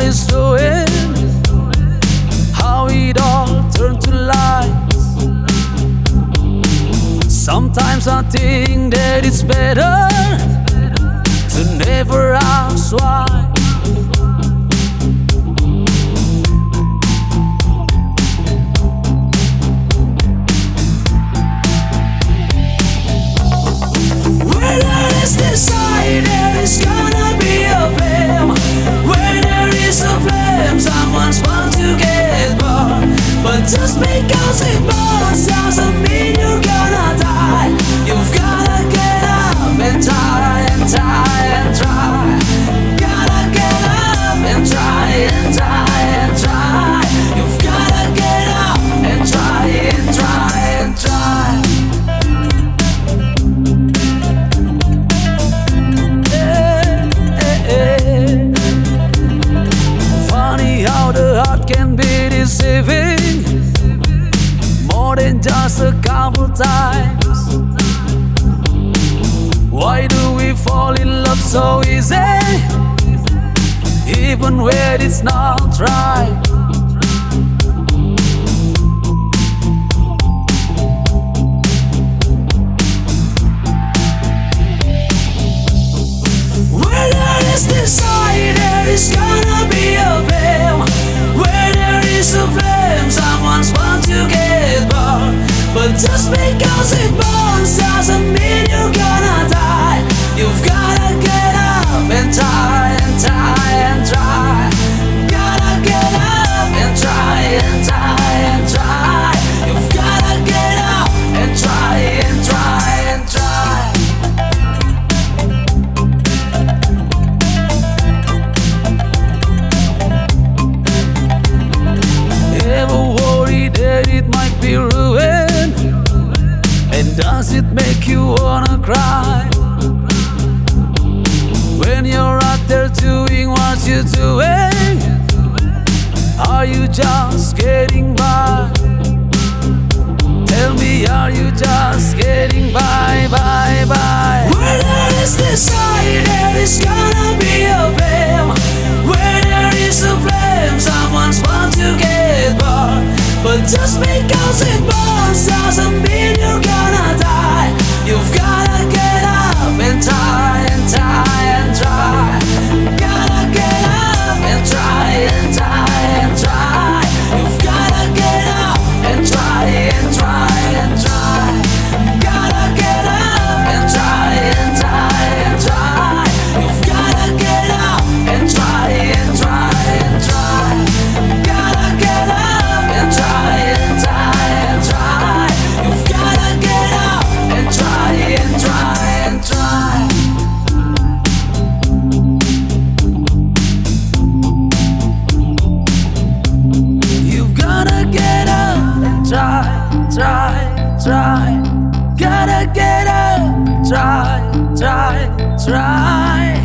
is doing, how it all turned to lies. Sometimes I think that it's better to never ask why. Where there is desire, there is gonna be a flame. Where there is a flame, someone's bound to get burned. But just because it burns doesn't mean you're gonna die. You've gotta get up and try and try and try. Gotta get up and try and try and try. You've gotta get up and try and try and try. Funny how the heart can be deceiving, more than just a couple times. Why do we fall in love so easy, even when it's not right? Where there is desire, there is gonna be a flame. Where there is a flame, someone's bound to get burned. But just because it burns doesn't mean you're gonna die. You've gotta get up and try and try and try. Gotta get up and try and try and try. You've gotta get up and try and try and try. Ever worry that it might be ruined? And does it make you wanna cry? When you're out there doing what you're doing, are you just getting by? Tell me, are you just getting by, by, by? Where there is desire, there is gonna be a flame. Where there is a flame, someone's bound to get burned. But just because it burns doesn't mean you're gonna die. You've gotta get up and try and try and try. Gotta get up and try and try and try. You've gotta get up and try and try and try. Gotta get up and try and try and try. You've gotta get up and try and try and try. Gotta get up and try and try and try. You've gotta get up and try and try and try. You've gotta get up and try, try, try. Gotta get up, try, try, try.